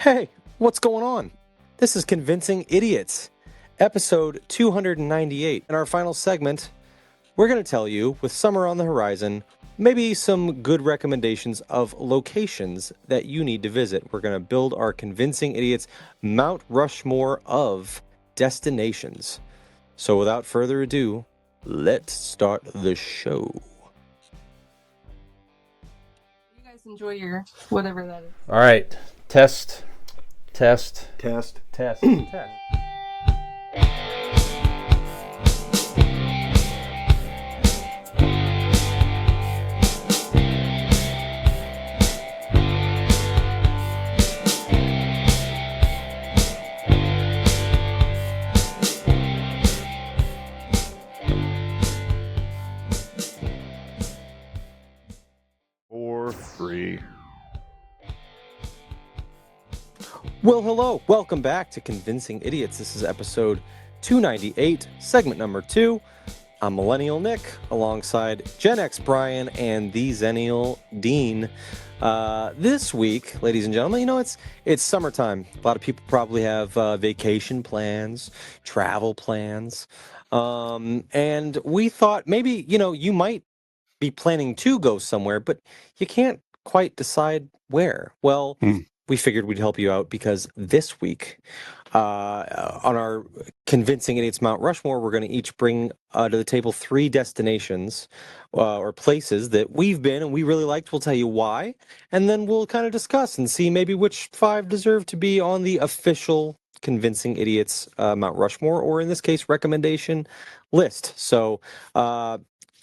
Hey, what's going on? This is Convincing Idiots, episode 298. In our final segment, we're going to tell you, with summer on the horizon, maybe some good recommendations of locations that you need to visit. We're going to build our Convincing Idiots Mount Rushmore of destinations. So without further ado, let's start the show. You guys enjoy your whatever that is. All right. Test. 4, 3. Well, hello. Welcome back to Convincing Idiots. This is episode 298, segment number 2. I'm Millennial Nick, alongside Gen X Brian and the Zennial Dean. This week, ladies and gentlemen, it's summertime. A lot of people probably have vacation plans, travel plans. And we thought maybe, you might be planning to go somewhere, but you can't quite decide where. Well, we figured we'd help you out because this week, on our Convincing Idiots Mount Rushmore, we're going to each bring to the table 3 destinations or places that we've been and we really liked. We'll tell you why, and then we'll kind of discuss and see maybe which 5 deserve to be on the official Convincing Idiots Mount Rushmore, or in this case, recommendation list. So,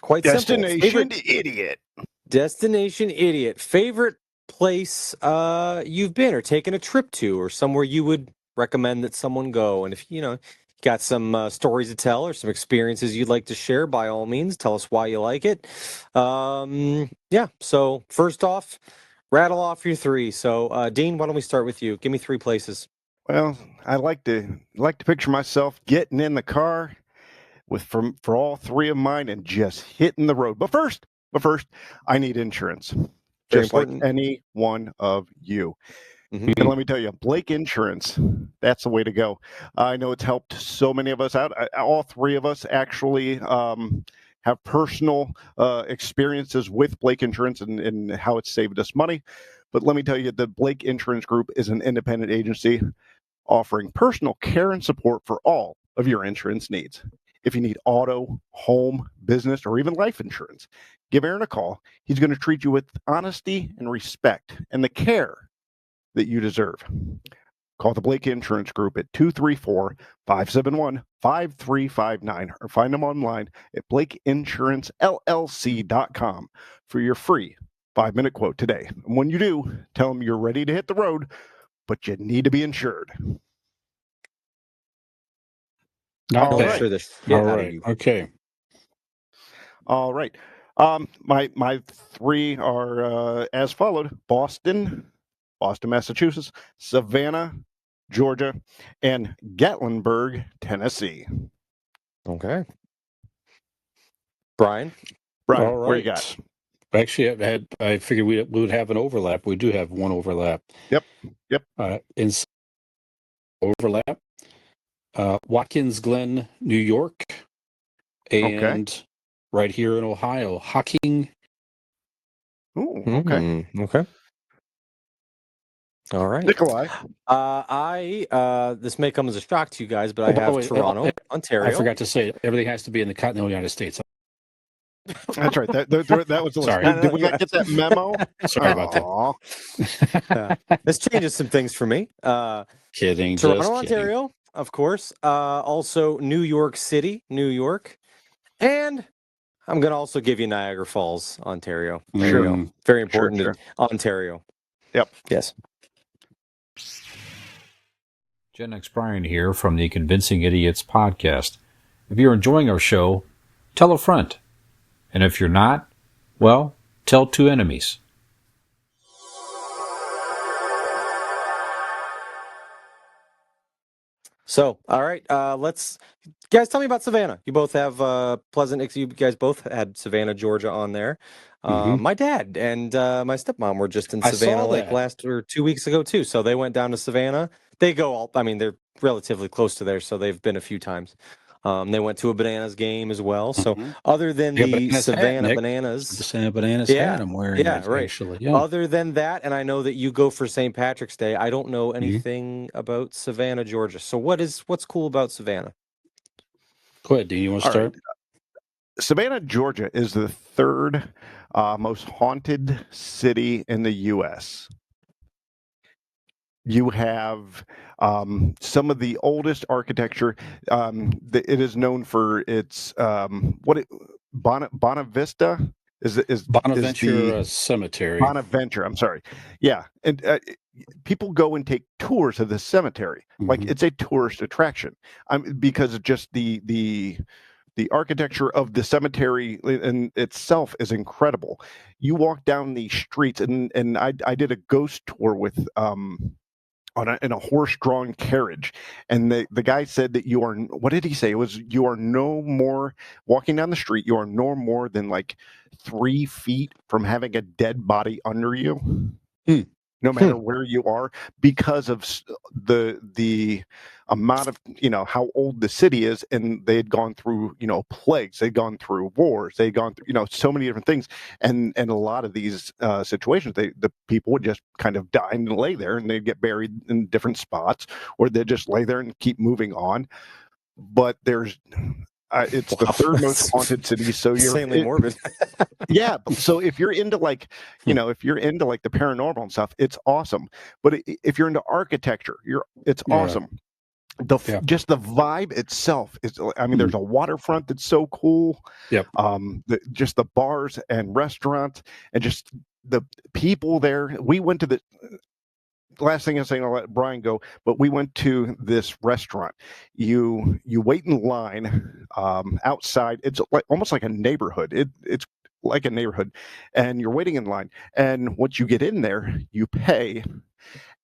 quite Destination simple. idiot. Destination idiot. Favorite place you've been or taken a trip to, or somewhere you would recommend that someone go. And if got some stories to tell or some experiences you'd like to share, by all means, tell us why you like it. So first off, rattle off your 3. So Dean, why don't we start with you? Give me 3 places. Well, I like to picture myself getting in the car for all 3 of mine and just hitting the road. But first, I need insurance. Very Just like important. any one of you. Mhm. And let me tell you, Blake Insurance, that's the way to go. I know it's helped so many of us out. All 3 of us actually have personal experiences with Blake Insurance and how it's saved us money. But let me tell you, the Blake Insurance Group is an independent agency offering personal care and support for all of your insurance needs. If you need auto, home, business, or even life insurance, give Aaron a call. He's going to treat you with honesty and respect and the care that you deserve. Call the Blake Insurance Group at 234-571-5359 or find them online at blakeinsurancellc.com for your free 5-minute quote today. And when you do, tell them you're ready to hit the road, but you need to be insured. All right. sure the shit out of you. Okay. All right. My 3 are as followed: Boston, Massachusetts, Savannah, Georgia, and Gatlinburg, Tennessee. Okay. Brian, All where you got? Actually, I figured we would have an overlap. We do have one overlap. Yep. In overlap, Watkins Glen, New York, and right here in Ohio, Hocking. Ooh, okay. Okay. All right. Nikolai. This may come as a shock to you guys, but I have Toronto, Ontario. I forgot to say, everything has to be in the continental United States. That's right. That was the Sorry. list. Did we not get that memo? Sorry about that. This changes some things for me. Kidding. Toronto, Ontario, of course. Also New York City, New York. And I'm going to also give you Niagara Falls, Ontario. There you go. Very important. Sure. Ontario. Yep. Yes. Gen X Brian here from the Convincing Idiots podcast. If you're enjoying our show, tell a friend. And if you're not, well, tell 2 enemies. So, all right, let's guys tell me about Savannah. You both have you guys both had Savannah, Georgia on there. Mhm. My dad and my stepmom were just in I Savannah saw like that. last or 2 weeks ago too. So they went down to Savannah. They go all, I mean, they're relatively close to there, so they've been a few times. They went to a Bananas game as well. So Mhm. other than Yeah, the bananas hat, Savannah Nick. It's the Bananas, Santa Bananas yeah, hat I'm wearing yeah, right right. actually. Yeah. Other than that, and I know that you go for St. Patrick's Day. I don't know Mhm. anything about Savannah, Georgia. So what's cool about Savannah? Go ahead, Dean. You want to All right. start? Savannah, Georgia is the third most haunted city in the U.S. You have some of the oldest architecture. It is known for its Bonavista is the Bonaventure Cemetery. Bonaventure. I'm sorry. Yeah, and people go and take tours of the cemetery. Like Mhm. it's a tourist attraction. Because of just the architecture of the cemetery in itself is incredible. You walk down the streets, and I did a ghost tour with in a horse-drawn carriage, and the guy said that you are, what did he say? It was, you are no more, walking down the street, you are no more than like 3 feet from having a dead body under you, Hmm. no Hmm. matter where you are, because of the amount of, how old the city is, and they had gone through, plagues, they'd gone through wars, they'd gone through, so many different things, and a lot of these situations, the people would just kind of die and lay there, and they'd get buried in different spots, or they'd just lay there and keep moving on. But there's it's the Wow, third most that's haunted city, so insanely morbid. yeah, so if you're into like, if you're into like the paranormal and stuff, it's awesome. But if you're into architecture, it's Yeah. awesome. Yeah. Just the vibe itself is, I mean, Mhm. there's a waterfront that's so cool. Yep. Just the bars and restaurants, and just the people there. We went to the last thing I'm saying, I'll let Brian go, but we went to this restaurant. You wait in line outside. It's like almost like a neighborhood. It's like a neighborhood, and you're waiting in line. And once you get in there, you pay,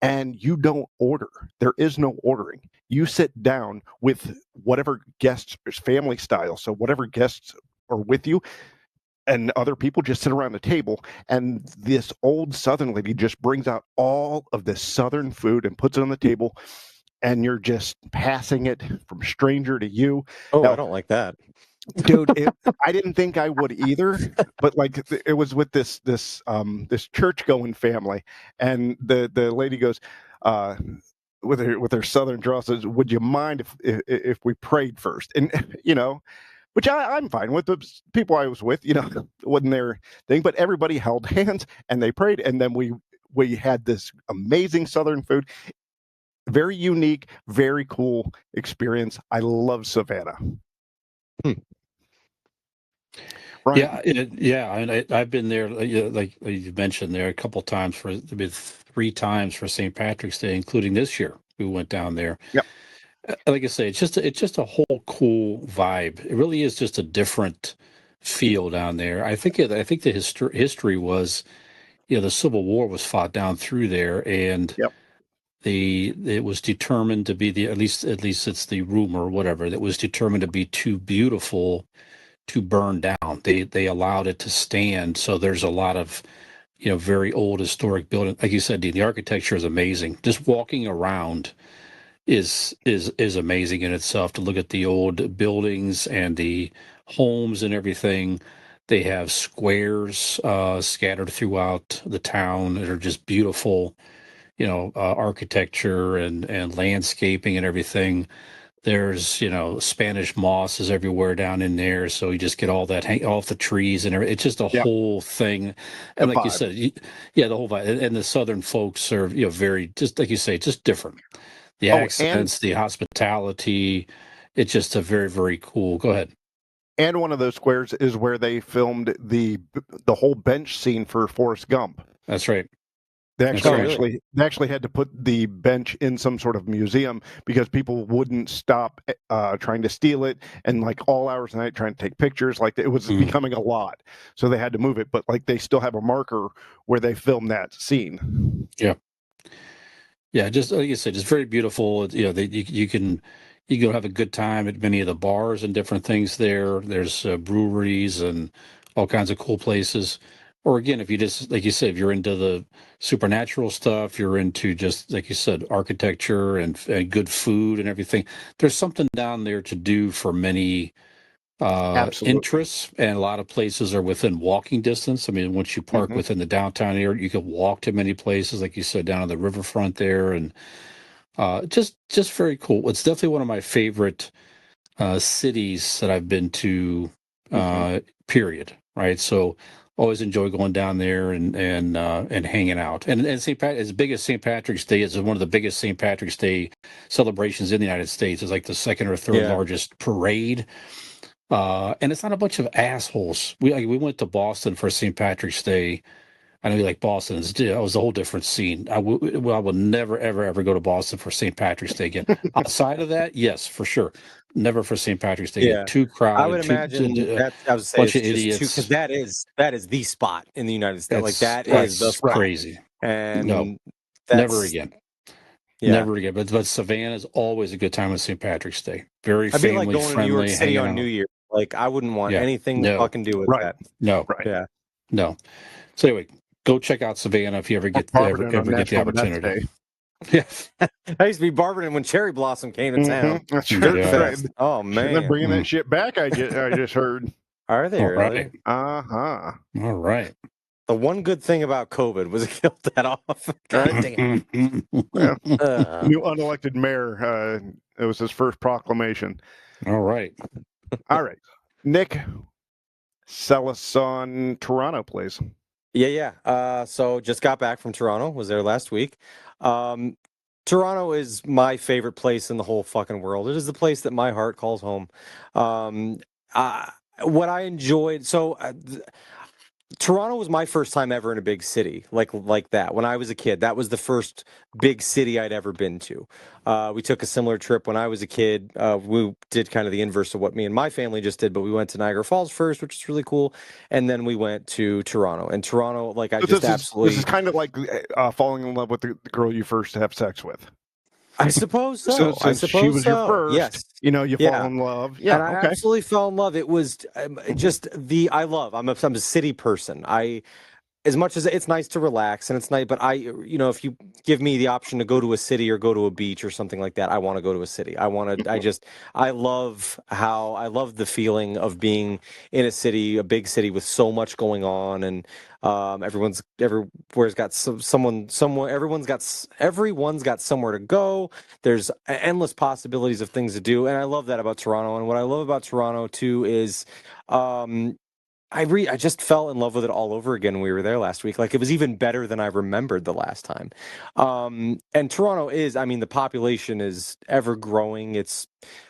and you don't order. There is no ordering. You sit down with whatever guests, family style. So whatever guests are with you, and other people just sit around the table, and this old southern lady just brings out all of this southern food and puts it on the table, and you're just passing it from stranger to you. Oh, I Now, don't like that. dude, I didn't think I would either, but like it was with this church going family, and the lady goes with her southern drawl, says, "Would you mind if we prayed first?" And which I'm fine with. The people I was with, wasn't their thing, but everybody held hands and they prayed, and then we had this amazing southern food. Very unique, very cool experience. I love Savannah. Hmm. Brian, Yeah. And I've been there, like you mentioned there a couple times for maybe 3 times for St. Patrick's Day, including this year. We went down there. yep, Like I say, it's just a whole cool vibe. It really is just a different feel down there. I think the history was, the Civil War was fought down through there, and yep, it was determined to be at least it's the rumor, whatever, that was determined to be too beautiful to burn down. They allowed it to stand. So there's a lot of, very old historic building. Like you said, Dean, the architecture is amazing. Just walking around is amazing in itself, to look at the old buildings and the homes and everything. They have squares scattered throughout the town that are just beautiful, architecture and landscaping and everything. There's, Spanish moss is everywhere down in there, so you just get all that hang off the trees and everything. It's just a yep. whole thing. The And like you vibe. said, yeah, the whole vibe. And the Southern folks are, very, just like you say, just different. The Oh, and accents, the hospitality. It's just a very, very cool. Go ahead. one of those squares is where they filmed the whole bench scene for Forrest Gump. That's right. They That's Oh, actually right. really? actually they actually had to put the bench in some sort of museum because people wouldn't stop trying to steal it, and like all hours of the night trying to take pictures. Like it was Mm. becoming a lot, so they had to move it. But like they still have a marker where they filmed that scene. Yeah. Yeah, just like you said, it's very beautiful. You know, you can have a good time at many of the bars and different things there. There's breweries and all kinds of cool places. Or again, if you just like you said, if you're into the supernatural stuff, you're into just like you said, architecture and good food and everything. There's something down there to do for many Absolutely. interests, and a lot of places are within walking distance. I mean, once you park Hmm. within the downtown area, you can walk to many places, like you said, down on the riverfront there, and just very cool. It's definitely one of my favorite cities that I've been to. Hmm. Period. Right. So always enjoy going down there and hanging out. And St. Pat, as big as St. Patrick's Day is, one of the biggest St. Patrick's Day celebrations in the United States. It's like the second or third Yeah. largest parade. And it's not a bunch of assholes. We went to Boston for St. Patrick's Day. I know you like Boston. It was a whole different scene. I will never, ever, ever go to Boston for St. Patrick's Day again. Outside of that, yes, for sure. Never for St. Patrick's Day again. Yeah. Too I would crowded, imagine that I would say bunch it's of just too, because idiots. that is the spot in the United States. Like that is the That's spot, crazy. No, and never that's again. yeah. Never again. But Savannah is always a good time on St. Patrick's Day. Very I'd be like family going to New York friendly, City hanging on New out. Year. Like I wouldn't want Yeah. anything to No. fucking do with Right. that. No. Right. Yeah. No. So anyway, go check out Savannah if you ever Or get Barberton on ever get the National Meth opportunity. Day. Yeah. I used to be Barberton when Cherry Blossom came to town. That's Yeah. right. Dirt Fest. Oh They're man, bringing that shit back. I just heard. are they All really? right. Uh-huh. All right. The one good thing about COVID was it killed that off. God damn. Well, Uh, new unelected mayor. It was his first proclamation. All right. All right, Nick, sell us on Toronto, please. yeah. So just got back from Toronto. Was there last week. Toronto is my favorite place in the whole fucking world. It is the place that my heart calls home. Um, what I enjoyed. Toronto was my first time ever in a big city like that. When I was a kid, that was the first big city I'd ever been to. We took a similar trip when I was a kid. We did kind of the inverse of what me and my family just did, but we went to Niagara Falls first, which is really cool, and then we went to Toronto. And Toronto, like I So just this absolutely, is kind of like falling in love with the girl you first have sex with. I suppose so. So I since suppose she was your so. first, Yes. you know, you Yeah. fall in love. And Yeah, I okay. absolutely fell in love. It was just I'm a city person. As much as it's nice to relax and it's nice, but if you give me the option to go to a city or go to a beach or something like that, I want to go to a city. I love the feeling of being in a city, a big city with so much going on, and everyone's got everyone's got somewhere to go. There's endless possibilities of things to do, and I love that about Toronto. And what I love about Toronto too is, I just fell in love with it all over again when we were there last week. Like it was even better than I remembered the last time. And Toronto is, I mean, the population is ever growing. It's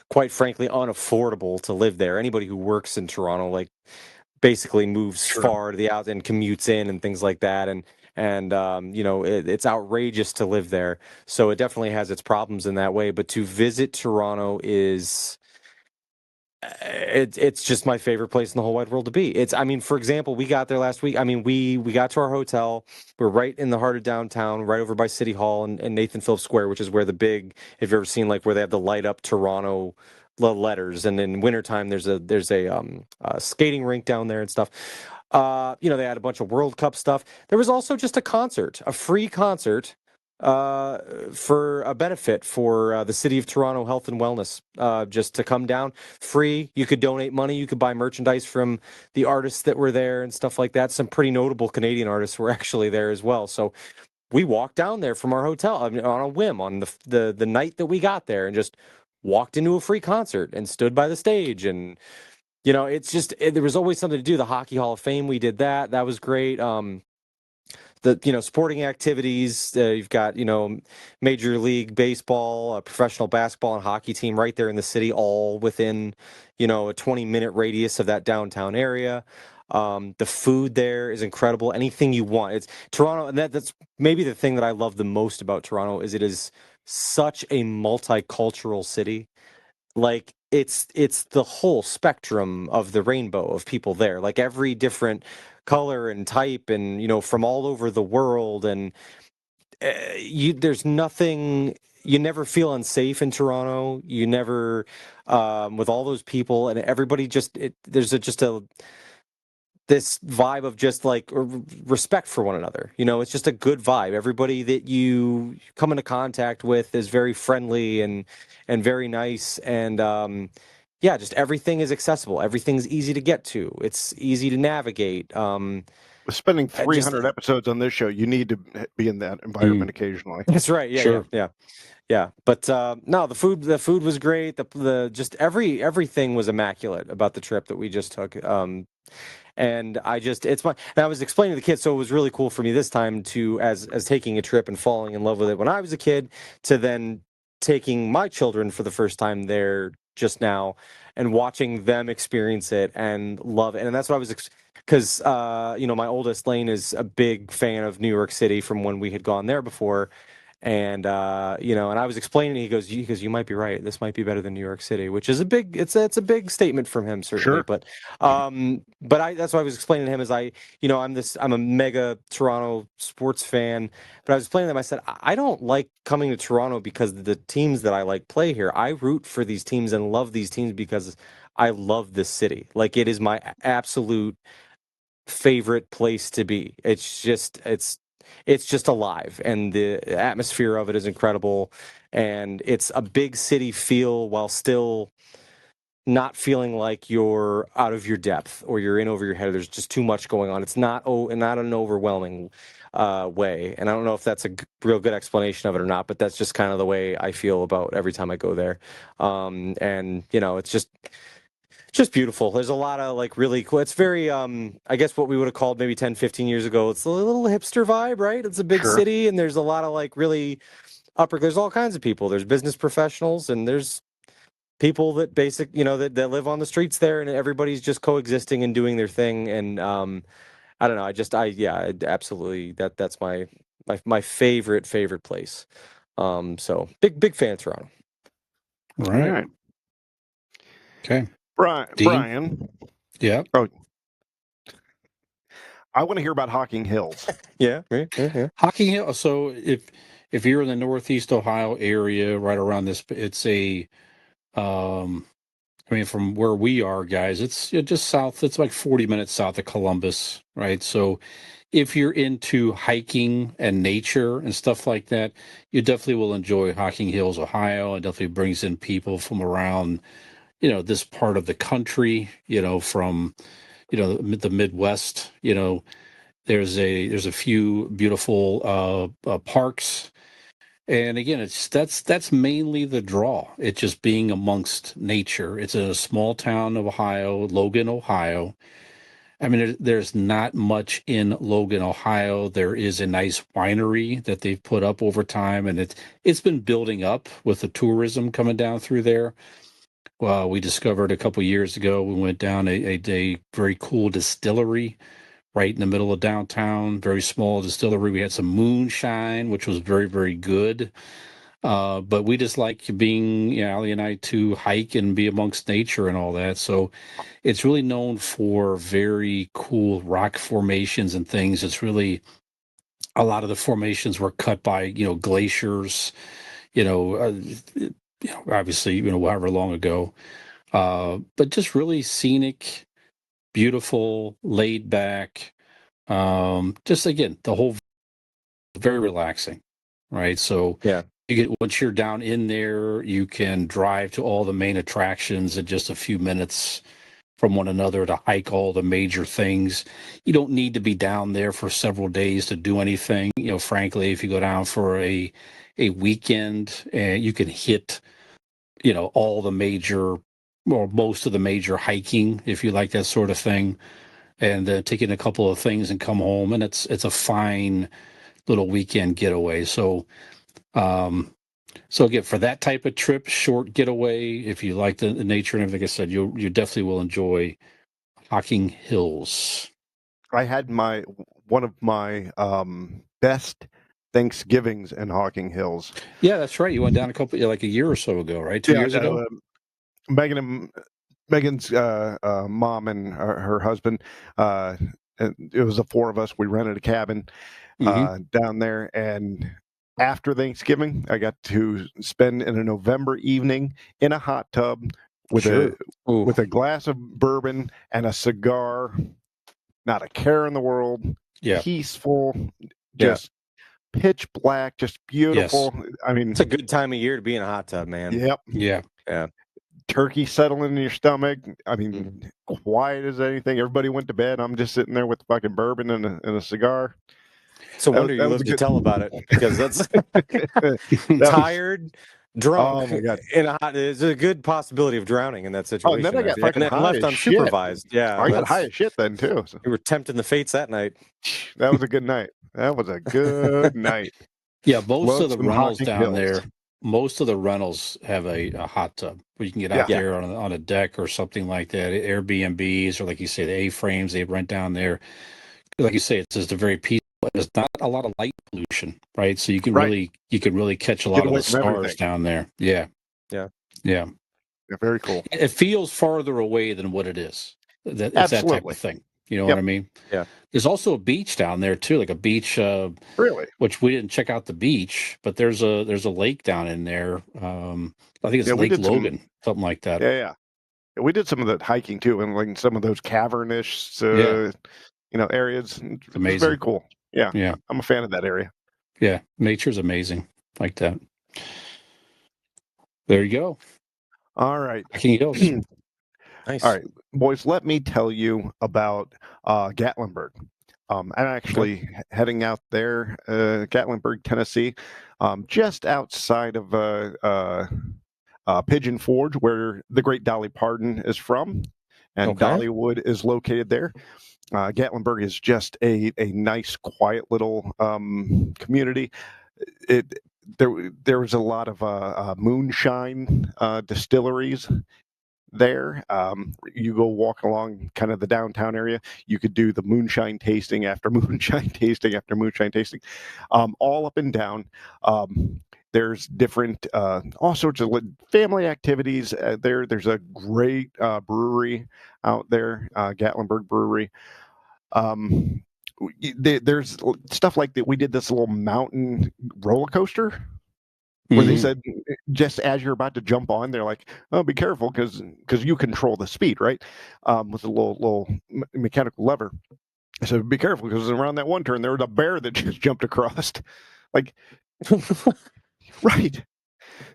quite frankly unaffordable to live there. Anybody who works in Toronto, like, basically moves Sure. far to the out and commutes in and things like that. It's outrageous to live there. So it definitely has its problems in that way. But to visit Toronto is it's just my favorite place in the whole wide world to be. For example, we got there last week. I mean, we got to our hotel. We're right in the heart of downtown, right over by City Hall and Nathan Phillips Square, which is where if you've ever seen like where they have the light up Toronto letters, and in wintertime there's a skating rink down there and stuff. They had a bunch of World Cup stuff. There was also just a free concert for a benefit for the city of Toronto Health and Wellness, just to come down free. You could donate money. You could buy merchandise from the artists that were there and stuff like that. Some pretty notable Canadian artists were actually there as well. So we walked down there from our hotel on a whim on the night that we got there, and just walked into a free concert and stood by the stage. And there was always something to do. The Hockey Hall of Fame, we did that. That was great. The sporting activities, you've got Major League Baseball, a professional basketball and hockey team right there in the city, all within a 20-minute radius of that downtown area. The food there is incredible. Anything you want. It's Toronto, and that's maybe the thing that I love the most about Toronto is it is such a multicultural city. Like it's the whole spectrum of the rainbow of people there, like every different color and type, and from all over the world. And there's nothing. You never feel unsafe in Toronto. You never, with all those people and everybody. There's just a this vibe of just like respect for one another. It's just a good vibe. Everybody that you come into contact with is very friendly and very nice. And yeah, just everything is accessible. Everything's easy to get to. It's easy to navigate. Spending I just 300 episodes on this show, you need to be in that environment occasionally. That's right. Yeah, Sure. yeah. But no, the food was great. The just everything was immaculate about the trip that we just took. And I was explaining to the kids, so it was really cool for me this time to as taking a trip and falling in love with it when I was a kid, to then taking my children for the first time there just now and watching them experience it and love it. And that's what I was because my oldest Lane is a big fan of New York City from when we had gone there before. And and I was explaining, he goes, you might be right. This might be better than New York City, which is it's a big statement from him, certainly. Sure. But that's what I was explaining to him, is I'm a mega Toronto sports fan. But I was explaining to them, I said, I don't like coming to Toronto because the teams that I like play here. I root for these teams and love these teams because I love this city. Like, it is my absolute favorite place to be. It's just alive, and the atmosphere of it is incredible, and it's a big city feel while still not feeling like you're out of your depth or you're in over your head. There's just too much going on. It's not an overwhelming way, and I don't know if that's a real good explanation of it or not, but that's just kind of the way I feel about every time I go there. And it's just beautiful. There's a lot of like really cool. It's very I guess what we would have called maybe 10, 15 years ago. It's a little hipster vibe, right? It's a big Sure. city, and there's a lot of like really there's all kinds of people. There's business professionals, and there's people that that live on the streets there, and everybody's just coexisting and doing their thing. And I don't know. Absolutely, that's my favorite place. So big fan of Toronto. All All right. right. Okay. Dean? Brian. Yeah. Oh, I want to hear about Hocking Hills. Yeah. Hocking Hill. So if you're in the Northeast Ohio area, right around this, it's a, from where we are, guys, it's just south. It's like 40 minutes south of Columbus, right? So if you're into hiking and nature and stuff like that, you definitely will enjoy Hocking Hills, Ohio. It definitely brings in people from around, this part of the country, from, the Midwest. There's a few beautiful parks. And again, that's mainly the draw. It's just being amongst nature. It's in a small town of Ohio, Logan, Ohio. There's not much in Logan, Ohio. There is a nice winery that they've put up over time, and it's been building up with the tourism coming down through there. Well, we discovered a couple years ago, we went down a very cool distillery right in the middle of downtown, very small distillery. We had some moonshine, which was very, very good. But we just like being, Ali and I, to hike and be amongst nature and all that. So it's really known for very cool rock formations and things. It's really, a lot of the formations were cut by, glaciers, obviously, however long ago. But just really scenic, beautiful, laid back. Just again, the whole very relaxing, right? So Yeah. once you're down in there, you can drive to all the main attractions in just a few minutes from one another to hike all the major things. You don't need to be down there for several days to do anything. Frankly, if you go down for a weekend, and you can hit, all the major, or most of the major hiking, if you like that sort of thing, and take in a couple of things and come home, and it's a fine little weekend getaway. So again, for that type of trip, short getaway, if you like the nature and everything, like I said, you definitely will enjoy Hocking Hills. I had one of my best Thanksgivings in Hocking Hills. Yeah, that's right. You went down like a year or so ago, right? 2 years ago. Megan's mom and her husband. And it was the four of us. We rented a cabin down there, and after Thanksgiving, I got to spend in a November evening in a hot tub with Sure. Ooh. a glass of bourbon and a cigar. Not a care in the world. Yeah. Peaceful. Yeah. Just pitch black. Just beautiful. I mean, It's a good time of year to be in a hot tub, man. yep. Yeah. Yeah. Turkey settling in your stomach. I mean, Mm-hmm. quiet as anything. Everybody went to bed. I'm just sitting there with fucking bourbon and a cigar. It's a That wonder was- you that was lived a to good- tell about it, because that's That was- tired, drunk, Oh my God. in a hot. There's a good possibility of drowning in that situation. Oh, and then I got fucking and then high left as shit. unsupervised. Yeah, I got high as shit then too. So You were tempting the fates that night. that was a good night. That was a good night. Yeah, most Love of the some rentals Hocking down Hills. there, most of the rentals have a hot tub where you can get out Yeah. there on a deck or something like that. Airbnbs, or like you say, the A-frames they rent down there. Like you say, it's just a very peaceful. There's not a lot of light pollution, right? So you can Right. really catch a Get lot of away the from stars everything. down there. Yeah, Yeah. yeah. Yeah, very cool. It feels farther away than what it is. It's that type Absolutely. of thing. You know Yep. what I mean? Yeah. There's also a beach down there too, like a beach. Really? Which we didn't check out the beach, but there's a lake down in there. I think it's Yeah, we Lake did some- Logan, something like that. Yeah. We did some of that hiking too, and like some of those cavernish, Yeah. areas. It's amazing. very cool. Yeah, Yeah, I'm a fan of that area. yeah. Nature's amazing, like that. There you go. All right. Hocking Hills. Nice. All right, boys, let me tell you about Gatlinburg. I'm actually heading out there, Gatlinburg, Tennessee, just outside of Pigeon Forge, where the great Dolly Parton is from, and Okay. Dollywood is located there. Gatlinburg is just a nice, quiet little community. There was a lot of moonshine distilleries there. You go walk along kind of the downtown area. You could do the moonshine tasting after moonshine tasting after moonshine tasting, all up and down. There's different, all sorts of family activities there. There's a great brewery out there, Gatlinburg Brewery. There's stuff like that. We did this little mountain roller coaster where they Mhm. said just as you're about to jump on, they're like, "Oh, be careful because you control the speed, right?" With a little mechanical lever. So be careful because around that one turn there was a bear that just jumped across. Like, right?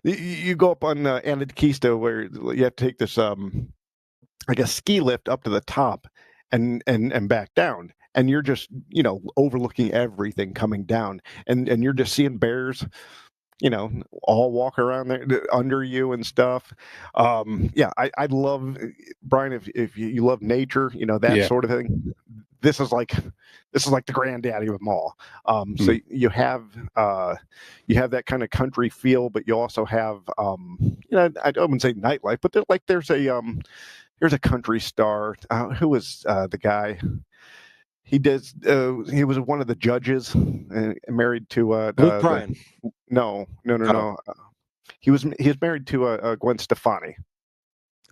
You go up on Antiquisto where you have to take this like a ski lift up to the top and back down, and you're just overlooking everything coming down, and you're just seeing bears all walk around there under you and stuff. I love, Brian, if you love nature, that Yeah. sort of thing. This is like the granddaddy of them all. So you have that kind of country feel, but you also have I wouldn't say nightlife, but there's a country star. Who was the guy? He he was one of the judges, married to Luke Bryan. No. Oh. He was married to Gwen Stefani.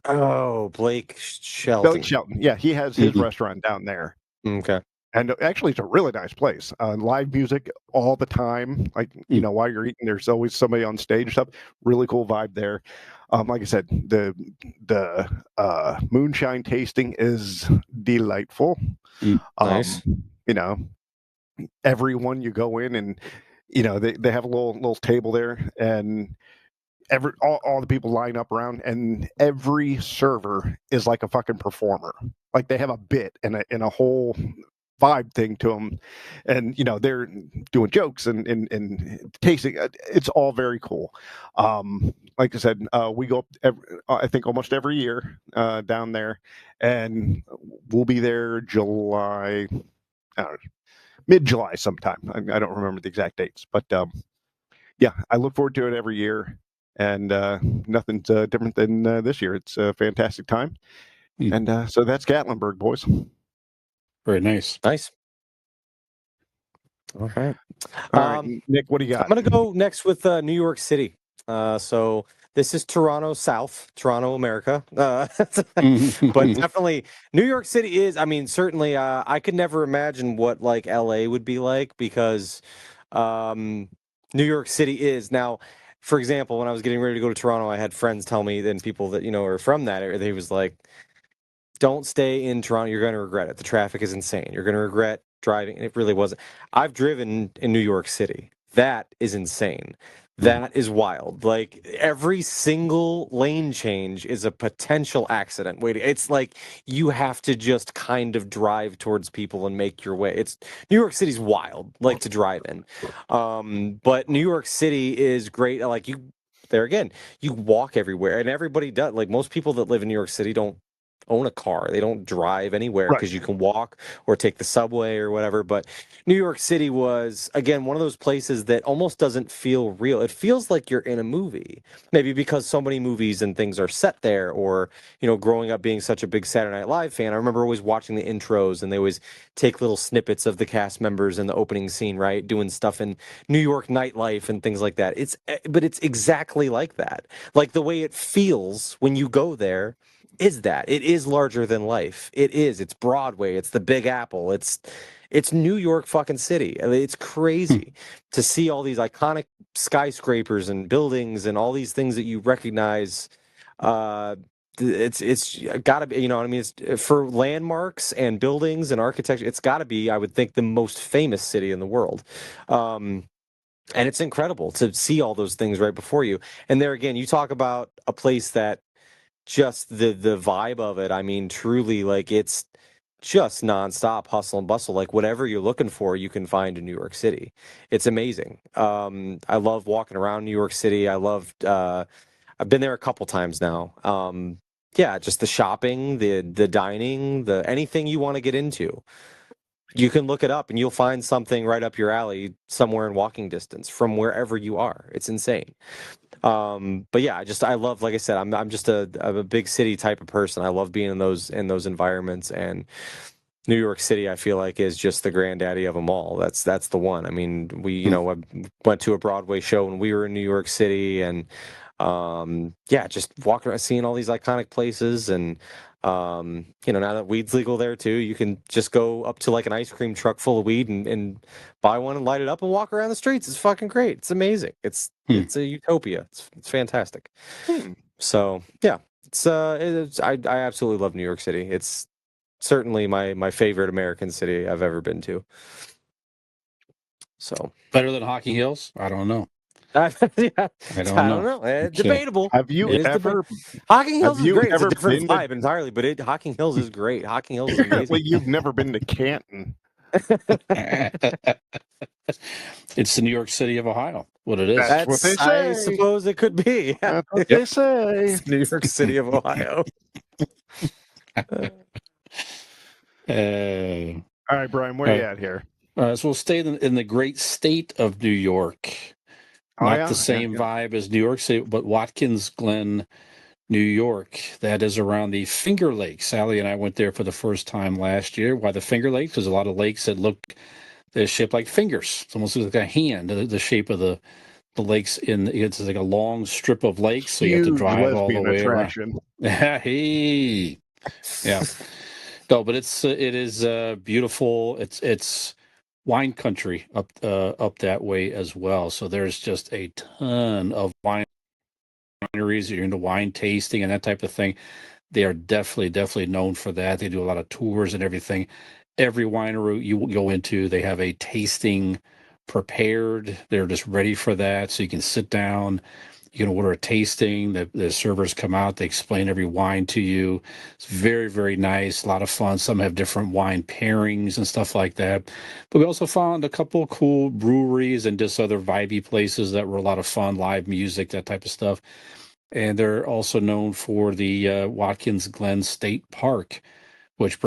Oh, Blake Shelton. Blake Shelton. Yeah, he has his restaurant down there, Okay. and actually, it's a really nice place. Live music all the time. Like while you're eating, there's always somebody on stage and stuff. Really cool vibe there. Like I said, the moonshine tasting is delightful. Nice. Everyone you go in and they have a little table there, and all the people line up around, and every server is like a fucking performer. Like they have a bit and a whole vibe thing to them, and they're doing jokes and tasting. It's all very cool. Like I said, we go up I think almost every year down there, and we'll be there July, I don't know, mid-July sometime. I don't remember the exact dates, but yeah, I look forward to it every year, and nothing's different than this year. It's a fantastic time, and so that's Gatlinburg, boys. Very nice. Nice. All right. All right, Nick, what do you got? I'm going to go next with New York City. So this is Toronto South, Toronto, America. But definitely New York City is, I mean, certainly I could never imagine what like LA would be like, because New York City is. Now, for example, when I was getting ready to go to Toronto, I had friends tell me, then people that, are from that area, they was like, don't stay in Toronto. You're going to regret it. The traffic is insane. You're going to regret driving. And it really wasn't. I've driven in New York City. That is insane. That is wild. Like every single lane change is a potential accident. Wait, it's like you have to just kind of drive towards people and make your way. It's New York City's wild, like to drive in. But New York City is great. Like there again, you walk everywhere, and everybody does. Like most people that live in New York City don't own a car. They don't drive anywhere Right. because you can walk or take the subway or whatever. But New York City was, again, one of those places that almost doesn't feel real. It feels like you're in a movie, maybe because so many movies and things are set there, or, growing up being such a big Saturday Night Live fan, I remember always watching the intros and they always take little snippets of the cast members in the opening scene, right? Doing stuff in New York nightlife and things like that. But it's exactly like that. Like the way it feels when you go there is that it is larger than life. It's Broadway, it's the Big Apple, it's New York fucking City. I mean, it's crazy to see all these iconic skyscrapers and buildings and all these things that you recognize. It's got to be, you know what I mean? It's for landmarks and buildings and architecture. It's got to be, I would think, the most famous city in the world. And it's incredible to see all those things right before you. And there again, you talk about a place that just the vibe of it. I mean, truly, like it's just nonstop hustle and bustle. Like whatever you're looking for, you can find in New York City. It's amazing. I love walking around New York City. I've been there a couple times now. Yeah, just the shopping, the dining, the anything you want to get into. You can look it up and you'll find something right up your alley somewhere in walking distance from wherever you are. It's insane. But yeah, I love, like I said, I'm a big city type of person. I love being in those environments, and New York City, I feel like, is just the granddaddy of them all. That's the one. I mean, I went to a Broadway show when we were in New York City, and yeah, just walking around, seeing all these iconic places, and now that weed's legal there too, you can just go up to like an ice cream truck full of weed and buy one and light it up and walk around the streets. It's fucking great. It's amazing. It's a utopia. It's fantastic. So yeah, I absolutely love New York City. It's certainly my favorite American city I've ever been to. So Better than Hocking Hills? I don't know. yeah, I don't know. Okay. Debatable. Have you ever? Hocking Hills have is you great. It's a ever different been to- vibe entirely, but Hocking Hills is great. Hocking Hills is amazing. Well, you've never been to Canton. It's the New York City of Ohio. What it is. That's what they say. I suppose it could be. Yeah. That's what they say. It's New York City of Ohio. All right, Brian, where are you at here? So we'll stay in the great state of New York. Not the same vibe as New York City, but Watkins Glen, New York. That is around the Finger Lakes. Sally and I went there for the first time last year. Why the Finger Lakes? There's a lot of lakes that they're shaped like fingers. It's almost like a hand, the shape of the lakes. It's like a long strip of lakes, so you have to drive all the way around. Hey, yeah. No, but it is beautiful. It's wine country up that way as well. So there's just a ton of wineries. You're into wine tasting and that type of thing. They are definitely known for that. They do a lot of tours and everything. Every winery you go into, they have a tasting prepared. They're just ready for that. So you can sit down, you can order a tasting. The servers come out, they explain every wine to you. It's very, very nice, a lot of fun. Some have different wine pairings and stuff like that. But we also found a couple of cool breweries and just other vibey places that were a lot of fun, live music, that type of stuff. And they're also known for the Watkins Glen State Park, which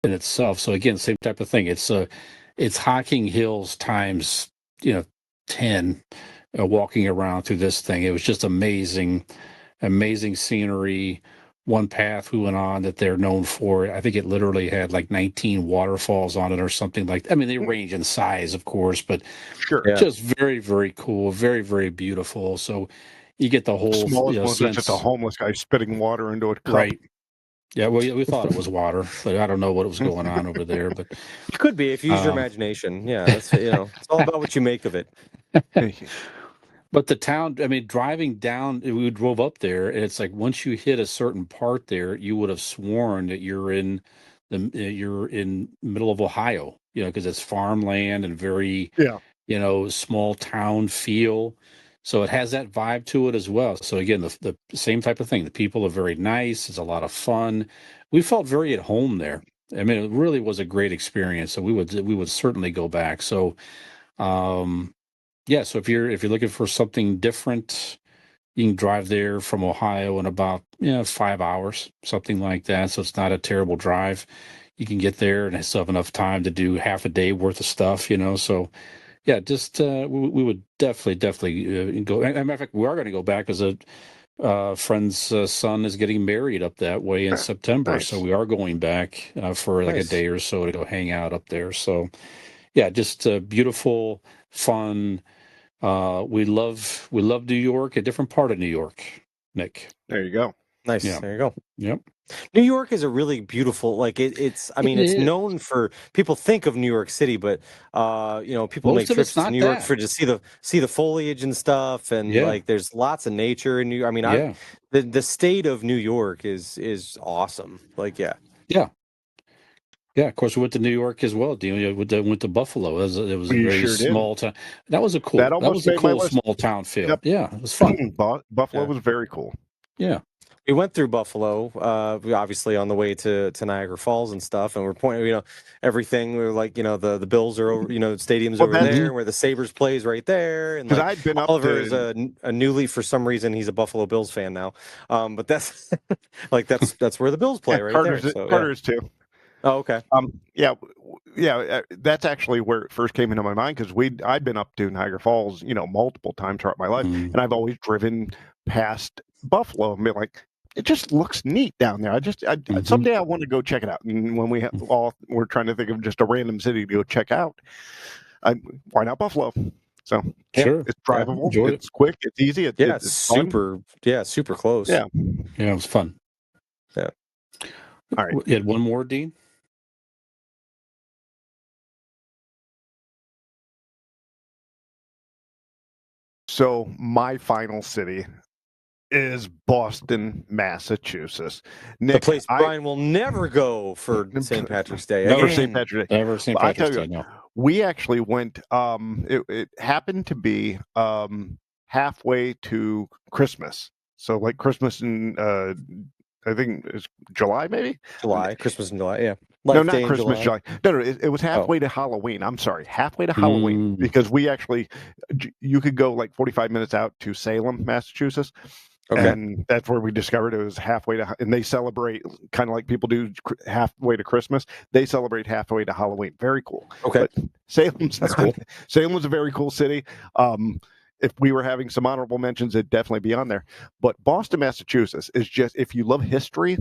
in itself. So again, same type of thing. It's Hocking Hills times 10, walking around through this thing. It was just amazing scenery. One path we went on that they're known for, I think it literally had like 19 waterfalls on it or something like that. I mean, they range in size, of course, but sure, just very, very cool, very, very beautiful. So you get the whole smallest ones sense. Are just a homeless guy spitting water into a cup. Right. Yeah, well, we thought it was water, but I don't know what was going on over there. But it could be if you use your imagination. Yeah, that's it's all about what you make of it. But the town, I mean, driving down, we drove up there, and it's like once you hit a certain part there, you would have sworn that you're in middle of Ohio, because it's farmland and very, Yeah. small town feel. So it has that vibe to it as well. So again, the same type of thing. The people are very nice. It's a lot of fun. We felt very at home there. I mean, it really was a great experience. So we would certainly go back. So, yeah. So if you're looking for something different, you can drive there from Ohio in about 5 hours, something like that. So it's not a terrible drive. You can get there and still have enough time to do half a day worth of stuff. So yeah, just we would definitely go. As a matter of fact, we are going to go back because a friend's son is getting married up that way in September, so Nice. we are going back for like a Nice. day or so to go hang out up there. So yeah, just beautiful, fun. We love New York, a different part of New York, Nick. There you go. Nice. Yeah. There you go. Yep. New York is a really beautiful, like it's, I mean, it's known for, people think of New York City, but people Most make of it's trips to not New York that. for to see the foliage and stuff, and Yeah. like there's lots of nature in New York. I mean, Yeah. the state of New York is awesome. Like, yeah. Yeah. Yeah, of course, we went to New York as well. Went to Buffalo. It was a We very sure did. small town. That was That almost a made my cool list. small town feel. Yep. Yeah, it was fun. Buffalo Yeah. was very cool. Yeah. We went through Buffalo, we obviously on the way to Niagara Falls and stuff, and we're pointing, everything. We're like, the Bills are over, the stadium's Well, over that's- there, where the Sabres plays right there, and 'Cause like I'd been up Oliver to- is a newly, for some reason, he's a Buffalo Bills fan now. But that's like that's where the Bills play right there. So, Carter's too. Oh, okay. That's actually where it first came into my mind because I'd been up to Niagara Falls, multiple times throughout my life, Mhm. and I've always driven past Buffalo and been like, it just looks neat down there. Mhm. Someday I want to go check it out. And when we're trying to think of just a random city to go check out, why not Buffalo? So Sure. it's drivable, enjoyed it's quick, it's easy, it's fun. super close. Yeah. Yeah, it was fun. Yeah. All right. You had one more, Dean? So my final city is Boston, Massachusetts. The Nick, place Brian will never go for St. Patrick's Day. Never for again. St. Patrick's Day. Ever St. Well, I Patrick's tell Day? you, No. we actually went. It happened to be halfway to Christmas. So like Christmas in I think it's July, maybe. July, Christmas in July. Yeah. No, Life not Day in Christmas, July. No, it was halfway to Halloween. I'm sorry, halfway to Halloween, because we actually, you could go like 45 minutes out to Salem, Massachusetts. Okay. And that's where we discovered it was halfway to, and they celebrate kind of like people do halfway to Christmas. They celebrate halfway to Halloween. Very cool. Okay. But Salem's That's cool. Salem was a very cool city. If we were having some honorable mentions, it'd definitely be on there. But Boston, Massachusetts is just, if you love history,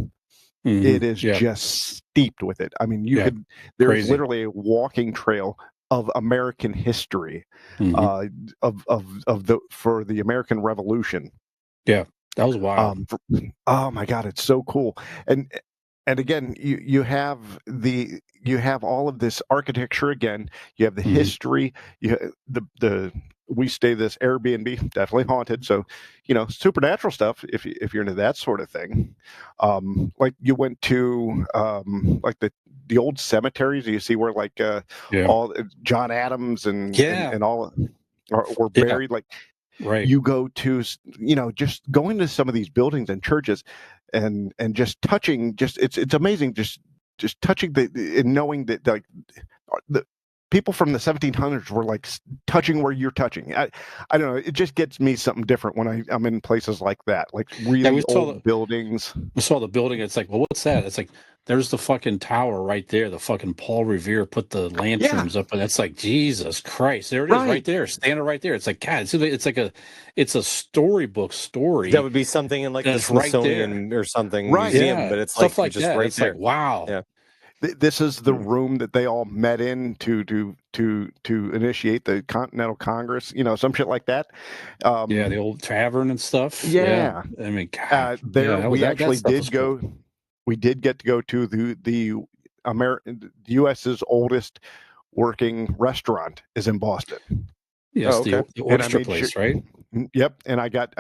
it is just steeped with it. I mean, there's Crazy. literally a walking trail of American history, for the American Revolution. Yeah, that was wild. Oh my God, it's so cool. And again, you have all of this architecture again. You have the history. We stay this Airbnb, definitely haunted. So, supernatural stuff. If you're into that sort of thing, like you went to like the old cemeteries. You see where like all John Adams and all were buried. Like, right. You go to just going to some of these buildings and churches, and just touching. It's amazing. Just touching and knowing that like the people from the 1700s were like touching where you're touching. I don't know. It just gets me something different when I'm in places like that, like really old buildings. We saw the building. It's like, well, what's that? It's like, there's the fucking tower right there. The fucking Paul Revere put the lanterns up, and it's like, Jesus Christ, there it is, right there, standing right there. It's like, God, it's a storybook story. That would be something in like the Smithsonian or something museum, but it's stuff like just that. right it's there. Like, wow. Yeah. This is the room that they all met in to initiate the Continental Congress, some shit like that. The old tavern and stuff. Yeah. I mean, God, we did get to go to the U.S.'s oldest working restaurant is in Boston. Yes, Oh, okay. the And I oyster made place, sure. right? Yep, and I got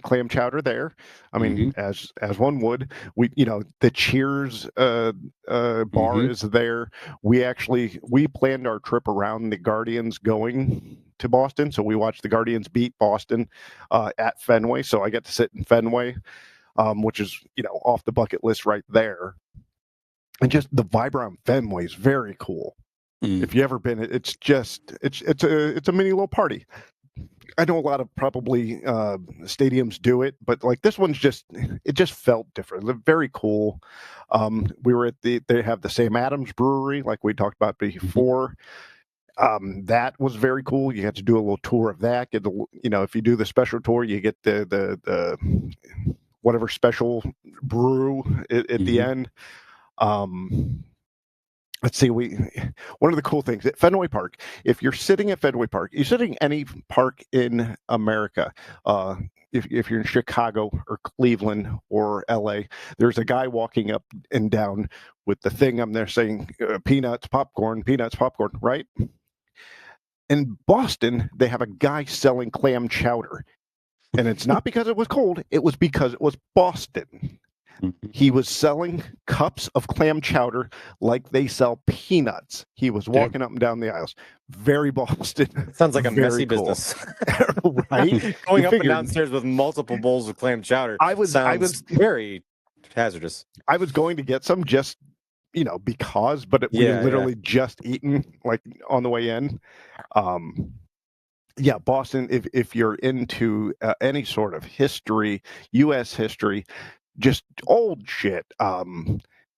clam chowder there. I mean, Mm-hmm. as one would. We, the Cheers bar Mm-hmm. is there. We planned our trip around the Guardians going to Boston, so we watched the Guardians beat Boston at Fenway. So I get to sit in Fenway, which is off the bucket list right there. And just the vibe around Fenway is very cool. Mm. If you ever been, it's a mini little party. I know a lot of probably stadiums do it, but like this one's it just felt different. They're very cool. We were they have the Sam Adams Brewery, like we talked about before. That was very cool. You had to do a little tour of that. If you do the special tour, you get the whatever special brew at the end. Let's see. One of the cool things at Fenway Park. If you're sitting at Fenway Park, you're sitting any park in America. If you're in Chicago or Cleveland or LA, there's a guy walking up and down with the thing. I'm there saying peanuts, popcorn, right? In Boston, they have a guy selling clam chowder, and it's not because it was cold. It was because it was Boston. He was selling cups of clam chowder like they sell peanuts. He was walking up and down the aisles. Very Boston. Sounds like a Very messy cool. business. Right? Going You up and figured- downstairs with multiple bowls of clam chowder I was very hazardous. I was going to get some just because, but we Yeah, literally just eaten like on the way in. Yeah, Boston. If you're into any sort of history, U.S. history, just old shit.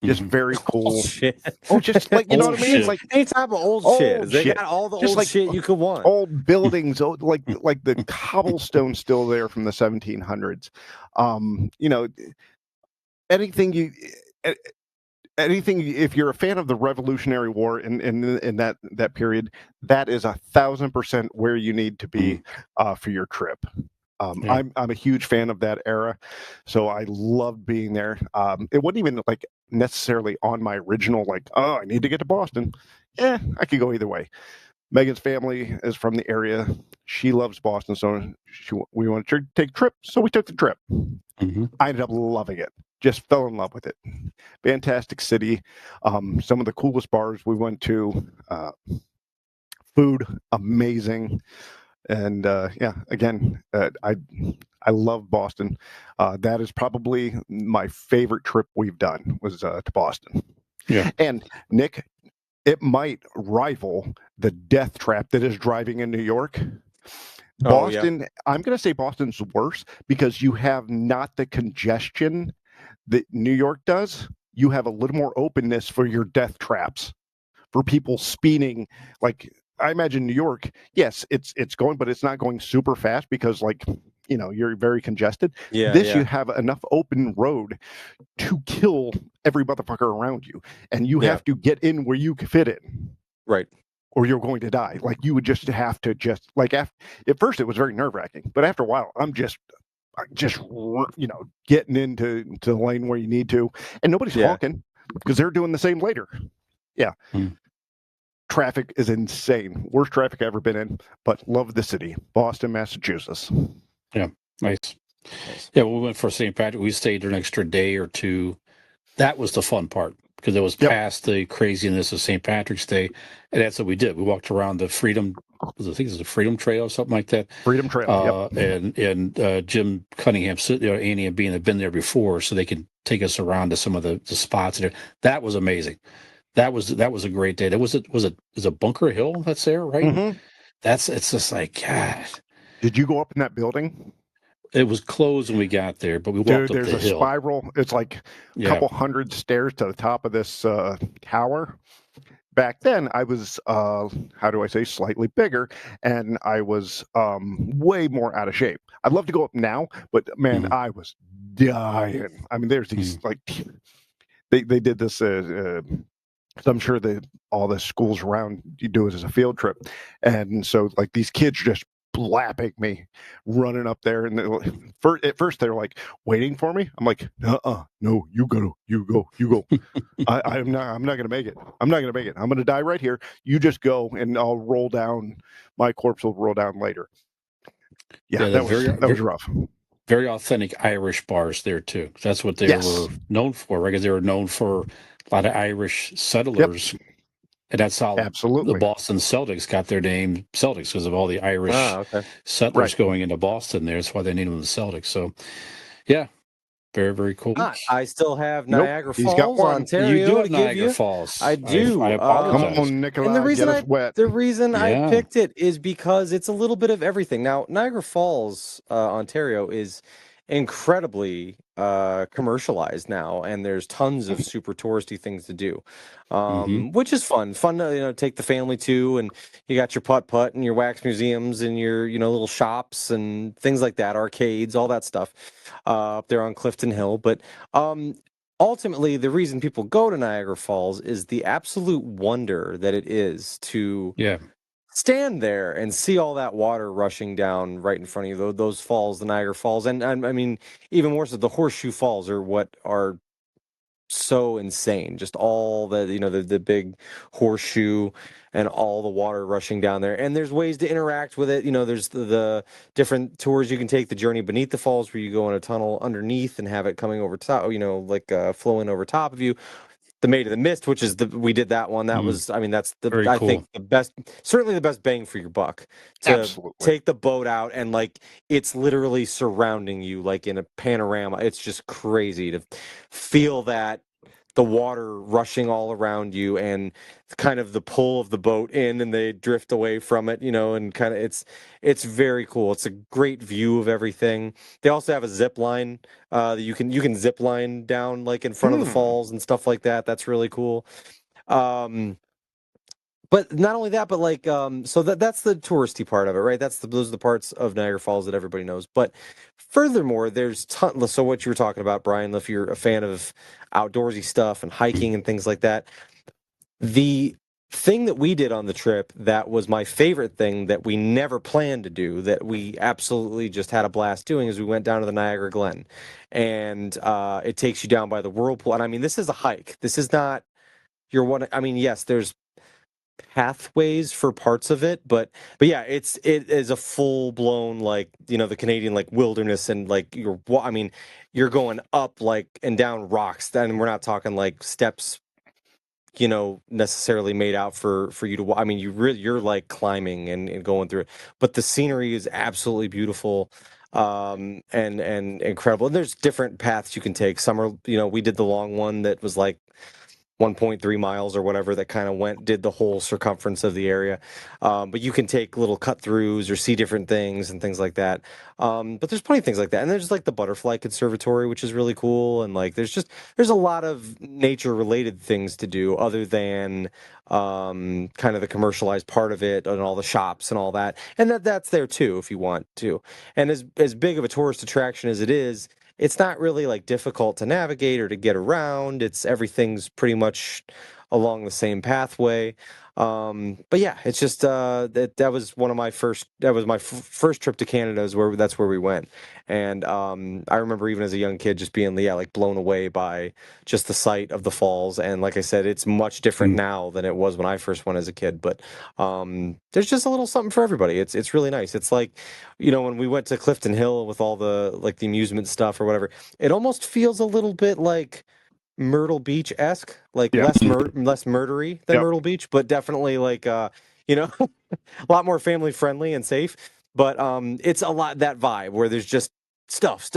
Just very cool. Old shit. Oh, just like you know Old what I mean? shit. Like Any type of old shit. Old They shit. got all the Just old like shit you could want. old buildings, like the cobblestone still there from the 1700s. Anything you. Anything, if you're a fan of the Revolutionary War in that period, that is 1,000% where you need to be for your trip. Yeah. I'm a huge fan of that era, so I loved being there. It wasn't even like necessarily on my original I need to get to Boston. I could go either way. Megan's family is from the area. She loves Boston, so we wanted to take a trip, so we took the trip. Mm-hmm. I ended up loving it. Just fell in love with it. Fantastic city. Some of the coolest bars we went to. Food amazing. And again, I love Boston. That is probably my favorite trip we've done was to Boston. Yeah. And Nick, it might rival the death trap that is driving in New York. Boston, I'm going to say Boston's worse because you have not the congestion that New York does. You have a little more openness for your death traps, for people speeding. Like I imagine New York, yes, it's going, but it's not going super fast because you're very congested. Yeah, you have enough open road to kill every motherfucker around you, and you have to get in where you can fit in. Right. Or you're going to die. Like you would just have to at first it was very nerve wracking, but after a while, I'm just getting into the lane where you need to, and nobody's honking because they're doing the same later. Yeah. Traffic is insane. Worst traffic I've ever been in, but love the city, Boston, Massachusetts. Yeah, nice. Yeah, we went for St. Patrick. We stayed an extra day or two. That was the fun part because it was past the craziness of St. Patrick's Day, and that's what we did. We walked around the Freedom. I think it was the Freedom Trail or something like that. Freedom Trail. And Jim Cunningham, Annie and Bean had been there before, so they could take us around to some of the spots there. That was amazing. That was a great day. Was it Bunker Hill that's there, right? Mm-hmm. It's just like, God. Did you go up in that building? It was closed when we got there, but we walked up the hill. There's a spiral. It's like a couple hundred stairs to the top of this tower. Back then, I was, slightly bigger, and I was way more out of shape. I'd love to go up now, but man, I was dying. I mean, there's these they did this. So I'm sure that all the schools around you do it as a field trip, and so these kids just blapping me, running up there. And at first they're like waiting for me. I'm like, no, you go. I'm not gonna make it. I'm gonna die right here. You just go, and I'll roll down. My corpse will roll down later. Yeah, that was rough. Very authentic Irish bars there too. That's what they were known for, right? Because they were known for a lot of Irish settlers, and that's how the Boston Celtics got their name Celtics, because of all the Irish settlers going into Boston there. That's why they named them the Celtics. So, yeah, very, very cool. I still have Niagara Falls, Ontario. You do have to Niagara give you. Falls. I do. I apologize. Come on, Nikolai, and the reason I picked it is because it's a little bit of everything. Now, Niagara Falls, Ontario, is incredibly commercialized now, and there's tons of super touristy things to do, which is fun to take the family to, and you got your putt and your wax museums and your little shops and things like that, arcades, all that stuff up there on Clifton Hill. But ultimately, the reason people go to Niagara Falls is the absolute wonder that it is to stand there and see all that water rushing down right in front of you. Those falls, the Niagara Falls, and I mean, even more so, the Horseshoe Falls are what are so insane. Just all the big horseshoe and all the water rushing down there. And there's ways to interact with it. There's the different tours you can take. The journey beneath the falls, where you go in a tunnel underneath and have it coming over top, flowing over top of you. The Maid of the Mist, which is we did that one. That was, that's I think the best, certainly the best bang for your buck to take the boat out, and it's literally surrounding you like in a panorama. It's just crazy to feel that the water rushing all around you, and kind of the pull of the boat in, and they drift away from it, and kind of it's very cool. It's a great view of everything. They also have a zip line that you can zip line down in front of the falls and stuff like that. That's really cool. But not only that, but so that's the touristy part of it, right? Those are the parts of Niagara Falls that everybody knows. But furthermore, there's so what you were talking about, Brian, if you're a fan of outdoorsy stuff and hiking and things like that, the thing that we did on the trip that was my favorite thing that we never planned to do, that we absolutely just had a blast doing, is we went down to the Niagara Glen, and it takes you down by the whirlpool. And I mean, this is a hike. This is not your one. I mean, yes, there's pathways for parts of it, but yeah, it is a full blown the Canadian wilderness, and you're going up and down rocks. Then we're not talking steps necessarily made out for you to. I mean, you're climbing and going through it, but the scenery is absolutely beautiful. And incredible. And there's different paths you can take. Some are, we did the long one that was 1.3 miles or whatever, that kind of did the whole circumference of the area. But you can take little cut throughs or see different things and things like that. But there's plenty of things like that. And there's the Butterfly Conservatory, which is really cool. And there's a lot of nature related things to do other than kind of the commercialized part of it and all the shops and all that. And that's there too, if you want to. And as big of a tourist attraction as it is, it's not really difficult to navigate or to get around. Everything's pretty much along the same pathway. But yeah, it's just that was one of my first. That was my first trip to Canada. That's where we went, and I remember even as a young kid just being blown away by just the sight of the falls. And like I said, it's much different now than it was when I first went as a kid. But there's just a little something for everybody. It's really nice. It's when we went to Clifton Hill with all the the amusement stuff or whatever, it almost feels a little bit like Myrtle Beach-esque, less murdery than Myrtle Beach, but definitely a lot more family friendly and safe. But it's a lot that vibe where there's just stuff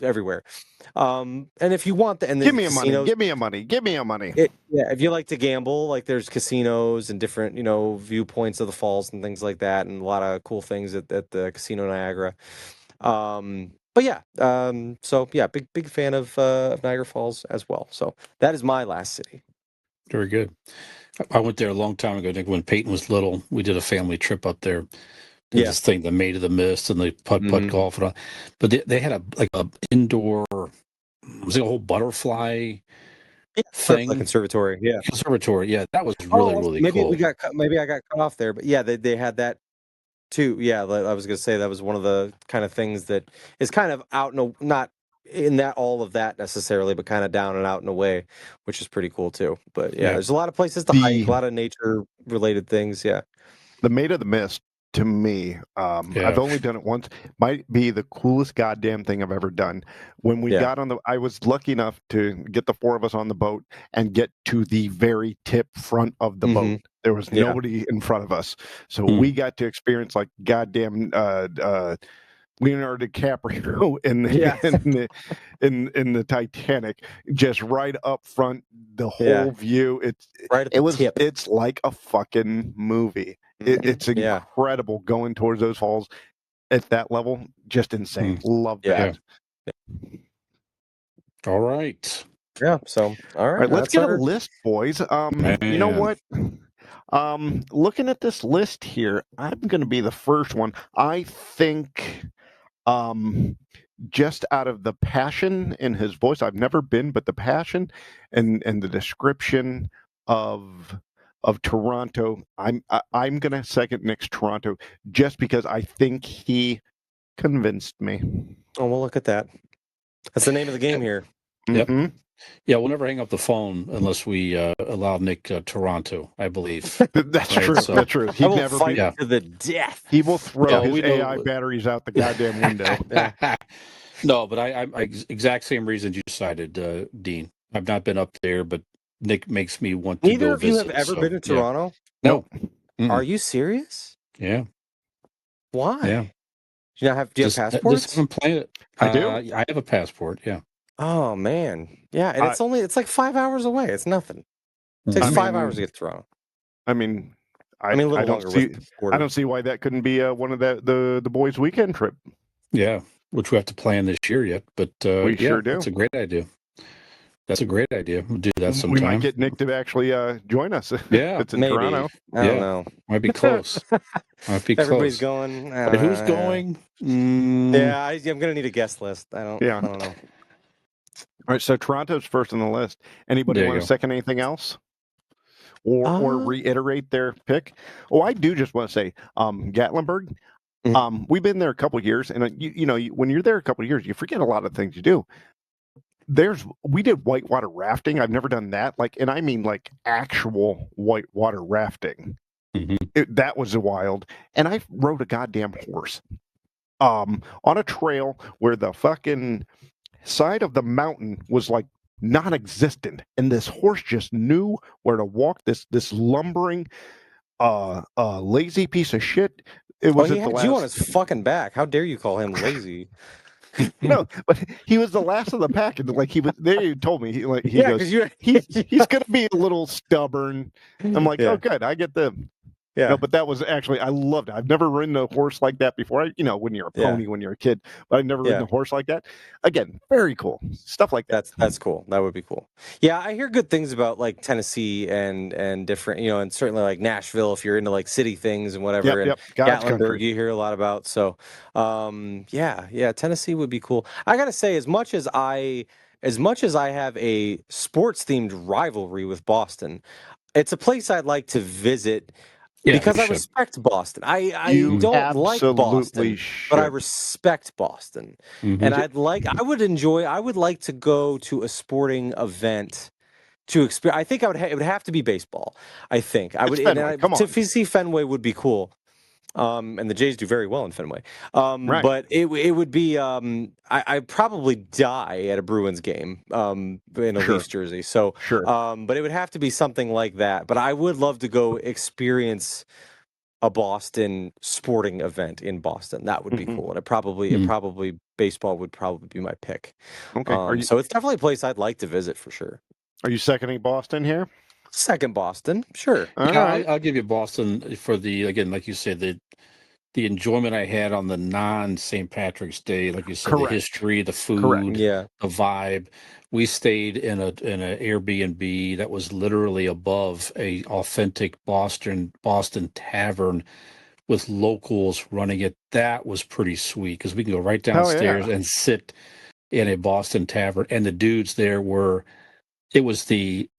everywhere. And if you want and give me a money. If you like to gamble, there's casinos and different viewpoints of the falls and things like that, and a lot of cool things at the Casino Niagara. But yeah, so yeah, big fan of Niagara Falls as well. So that is my last city. Very good. I went there a long time ago. I think when Peyton was little, we did a family trip up there. Did this thing, the Maid of the Mist and the putt golf and all. But they had a indoor, was it a whole butterfly thing? Conservatory, Conservatory, yeah. That was really cool. Maybe I got cut off there, but yeah, they had that too. Yeah, I was gonna say that was one of the kind of things that is kind of out and not in that all of that necessarily, but kind of down and out and away, which is pretty cool too. But yeah, Yeah. there's a lot of places to hike, The a lot of nature related things. Yeah. the Maid of the Mist, to me, Yeah. I've only done it once, might be the coolest goddamn thing I've ever done. When we Yeah. got on I was lucky enough to get the four of us on the boat and get to the very tip front of the boat. There was Yeah. nobody in front of us, so Mm. we got to experience like goddamn Leonardo DiCaprio Yeah. in the Titanic, just right up front, the whole Yeah. view. Right at the tip. It's like a fucking movie. It's Yeah. incredible going towards those falls at that level. Just insane. Love that. All right. Yeah. So all All right, right, let's that's get a our- list, boys. You know what? Looking at this list here, I'm going to be the first one. I think, just out of the passion in his voice, I've never been, but the passion and the description of Toronto, I'm going to second Nick's Toronto just because I think he convinced me. Oh, well, look at that. That's the name of the game here. Yep. Mhm. Yeah, we'll never hang up the phone unless we allow Nick Toronto, I believe. That's Right, true. so- That's true. I He'd will never fight be. to the death. He will throw Yeah, his we know- AI batteries out the goddamn window. No, but I exact same reasons you cited, Dean. I've not been up there, but Nick makes me want to Neither go of you visit. have ever so, been to yeah. Toronto. No. Are you serious? Yeah. Why? Yeah. Do you not have? Do you have Just passports? haven't planned it. I do. I have a passport. Yeah. Oh man, yeah, and it's like 5 hours away. It's nothing. It takes Mhm. 5 hours to get to Toronto. I mean, I mean, a little don't longer see. with the border. I don't see why that couldn't be one of the boys' weekend trip. Yeah, which we have to plan this year yet, but We yeah, sure do. That's a great idea. That's a great idea. We'll do that sometime. We might get Nick to actually join us. Yeah, if it's in Maybe. Toronto. I don't Yeah. know. Might be close. Might be Everybody's close. going. But who's going? Yeah, I'm gonna need a guest list. I don't know. All right, so Toronto's first on the list. Anybody There you want to go. second anything else? Or reiterate their pick? Oh, I do just want to say, Gatlinburg. We've been there a couple of years, and when you're there a couple of years, you forget a lot of things you do. We did whitewater rafting. I've never done that. And I mean actual whitewater rafting. Mhm. That was wild. And I rode a goddamn horse, on a trail where the fucking side of the mountain was non-existent, and this horse just knew where to walk. This lumbering, lazy piece of shit. It was he at the had last. you on his fucking back. How dare you call him lazy? No, but he was the last of the pack, and he was there. You told me he Yeah, goes, 'cause he's gonna be a little stubborn. I'm like, Yeah. oh, good, I get the. Yeah. No, but that was actually, I loved it. I've never ridden a horse like that before. When you're a Yeah. pony when you're a kid, but I've never ridden Yeah. a horse like that. Again, very cool stuff like that. That's cool. That would be cool. Yeah, I hear good things about Tennessee and different, and certainly Nashville if you're into city things and whatever. Yep, and God's Gatlinburg country. you hear a lot about. So, yeah, Tennessee would be cool. I gotta say, as much as I have a sports themed rivalry with Boston, it's a place I'd like to visit. Yeah, Because you I should. respect Boston. I You don't like absolutely Boston, but I should. respect Boston. Mhm. And I would like to go to a sporting event to experience. I think it would have to be baseball. I think I It's would. Fenway, come on. To see Fenway would be cool. And the Jays do very well in Fenway. Right. But it would be. I'd probably die at a Bruins game. In a Sure. Leafs jersey. So. Sure. But it would have to be something like that. But I would love to go experience a Boston sporting event in Boston. That would be Mhm. cool. And probably baseball would probably be my pick. Okay. So it's definitely a place I'd like to visit for sure. Are you seconding Boston here? Second Boston, sure. All Yeah, right. I'll give you Boston for again, like you said, the enjoyment I had on the non-St. Patrick's Day, like you said, Correct. the history, the food, Correct. Yeah. the vibe. We stayed in an Airbnb that was literally above a authentic Boston tavern with locals running it. That was pretty sweet because we can go right downstairs and sit in a Boston tavern, and the dudes there it was the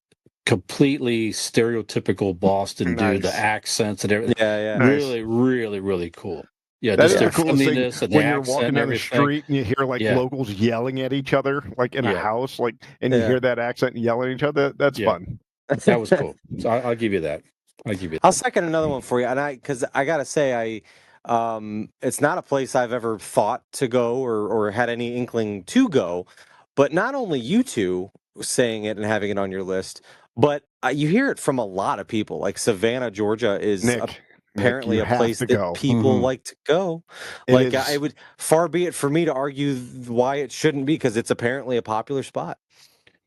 completely stereotypical Boston dude, the Nice. accents and everything. Yeah. Nice. Really, really, really cool. Yeah, That just is their the coolest thing friendliness and the when you're accent walking and down the everything. street and you hear like Yeah. locals yelling at each other, like in a Yeah. house, like, and you Yeah. hear that accent and yelling at each other. That's Yeah. fun. That was cool. So I'll give you that. I'll give you I'll that. second another one for you, and because I gotta say, it's not a place I've ever thought to go or had any inkling to go, but not only you two saying it and having it on your list, but you hear it from a lot of people. Like Savannah, Georgia, is Nick, apparently you a have place to that go. people Mhm. like to go. It Like is. it would far be it for me to argue why it shouldn't be, because it's apparently a popular spot.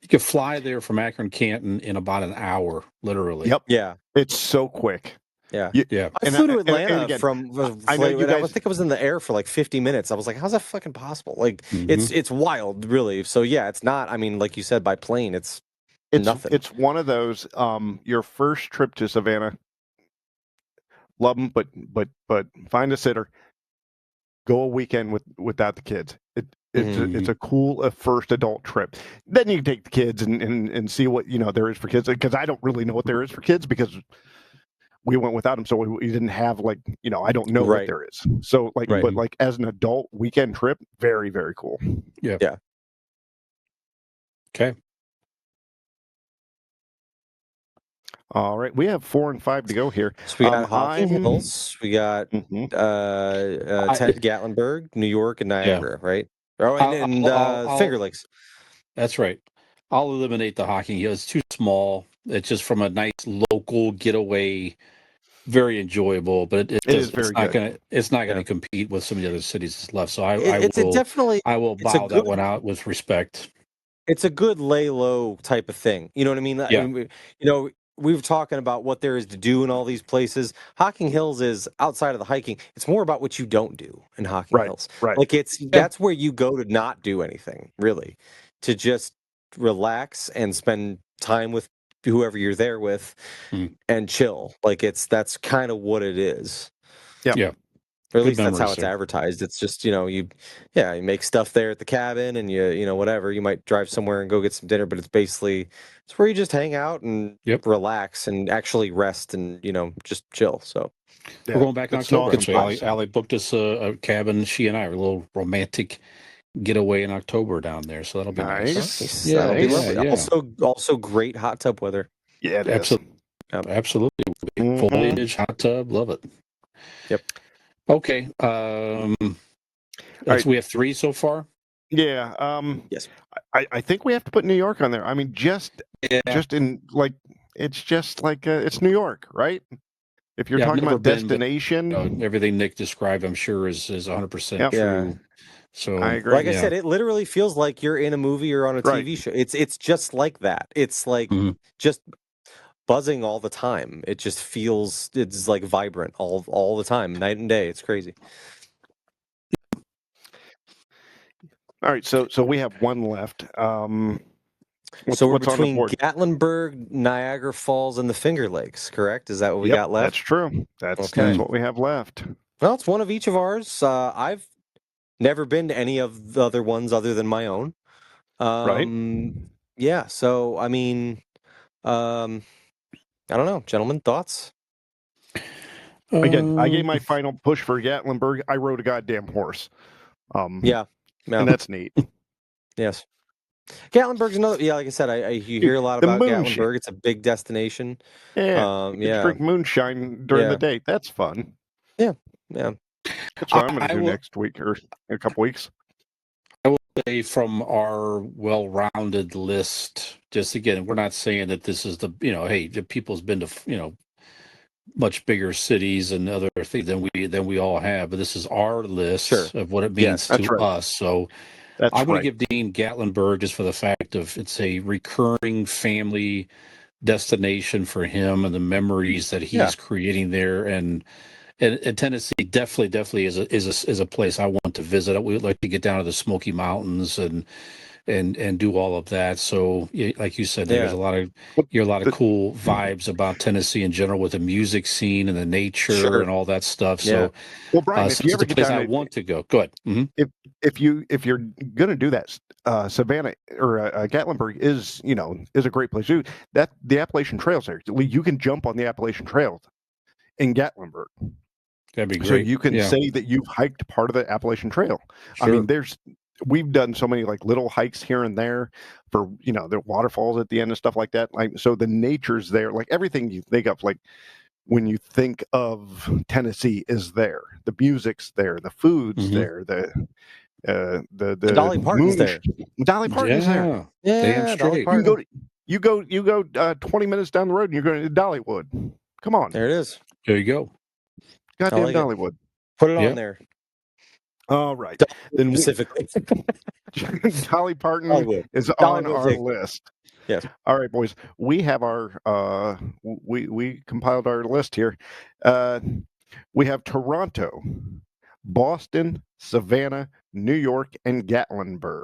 You could fly there from Akron, Canton in about an hour, literally. Yep. Yeah. It's so quick. Yeah. Yeah. I And flew to and Atlanta again, from I know you I guys. think I was in the air for like 50 minutes. I was like, how's that fucking possible? Like Mhm. it's wild, really. So yeah, it's not, I mean, like you said, by plane, it's nothing. It's one of those. Your first trip to Savannah, love them, but find a sitter. Go a weekend without the kids. It's a cool first adult trip. Then you can take the kids and see what there is for kids, because I don't really know what there is for kids because we went without them, so we didn't have I don't know what Right. there is. So Right. but like as an adult weekend trip, very, very cool. Yeah. Yeah. Okay. All right, we have 4 and 5 to go here. So we got Hocking I'm- Hills, we got Mhm. Ted Gatlinburg, New York, and Niagara, right? Oh, and I'll- Finger Lakes. That's right. I'll eliminate the Hocking Hill. It's too small. It's just from a nice local getaway, very enjoyable, but It is very good. It's not gonna Yeah. compete with some of the other cities that's left. So I It's will definitely I will it's a bow that good one out with respect. it's a good lay low type of thing. You know what I mean? Yeah. We were talking about what there is to do in all these places. Hocking Hills is outside of the hiking. It's more about what you don't do in Hocking Right, Hills. right. Like that's where you go to not do anything, really, to just relax and spend time with whoever you're there with and chill. Like that's kind of what it is. Yep. Yeah. Or at Good least that's how memories it's there. advertised. It's just, you make stuff there at the cabin and whatever. You might drive somewhere and go get some dinner, but it's where you just hang out and Yep. relax and actually rest and, just chill. So We're going back in it's an October. awesome Actually, place. Allie booked us a cabin. She and I are a little romantic getaway in October down there, so that'll be nice. Nice. Yeah, that'll be yeah, lovely. yeah. Also great hot tub weather. Yeah, it is. Absolutely. Yep. Absolutely. Mhm. Foliage, hot tub, love it. Yep. Okay. right. We have 3 so far. Yeah. Yes. I think we have to put New York on there. I mean, just Yeah. in it's just like it's New York, right? If you're Yeah, I've talking never about been, but, destination, everything Nick described, I'm sure is 100% Yep. true. Yeah. So I agree. Like I yeah. said, it literally feels like you're in a movie or on a Right. TV show. It's just like that. It's like Mhm. just buzzing all the time. It just feels it's like vibrant all the time, night and day. It's crazy. All right, so we have one left. So we're what's on the between board? Gatlinburg, Niagara Falls, and the Finger Lakes, correct? Is that what we Yep, got left? that's true. That's Okay. what we have left. Well, it's one of each of ours. I've never been to any of the other ones other than my own. Right. Yeah. So I mean, I don't know, gentlemen, thoughts? Again, I gave my final push for Gatlinburg. I rode a goddamn horse. Yeah. And that's neat. Yes. Gatlinburg's another. Yeah, like I said, you hear a lot The about moonshine. Gatlinburg. It's a big destination. Yeah. You Yeah. drink moonshine during Yeah. the day. That's fun. Yeah. That's what I'm going to do next week or in a couple weeks. I will say from our well-rounded list, just again, we're not saying that this is hey, the people's been to, much bigger cities and other things than we all have, but this is our list Sure. of what it Yes, means that's to right. us. So That's I'm going right. to give Dean Gatlinburg just for the fact of it's a recurring family destination for him and the memories that he's Yeah. creating there, and Tennessee definitely is a place I want to visit. We would like to get down to the Smoky Mountains and and do all of that. So, like you said, there's Yeah. a lot of cool vibes about Tennessee in general with the music scene and the nature Sure. and all that stuff. Yeah. So, Well, Brian, so if you it's ever a get place down I to, want to go. Go ahead. if you're going to do that, Savannah or Gatlinburg is a great place to do that. The Appalachian Trails there, you can jump on the Appalachian Trails in Gatlinburg, That'd be great. so you can Yeah. say that you've hiked part of the Appalachian Trail. Sure. I mean, we've done so many like little hikes here and there for the waterfalls at the end and stuff like that. Like, so the nature's there, like everything you think of, like when you think of Tennessee is there. The music's there, the food's there, the Dolly Parton's there. Dolly Parton's there. Yeah, Damn Dolly straight. Parton. You go 20 minutes down the road and you're going to Dollywood. Come on. There it is. There you go. Goddamn like it. Dollywood. Put it Yep. on there. All right. Then specifically. Dolly Parton Dollywood. is on Dollywood our thing. list. Yes. All right, boys. We have our we compiled our list here. We have Toronto, Boston, Savannah, New York, and Gatlinburg.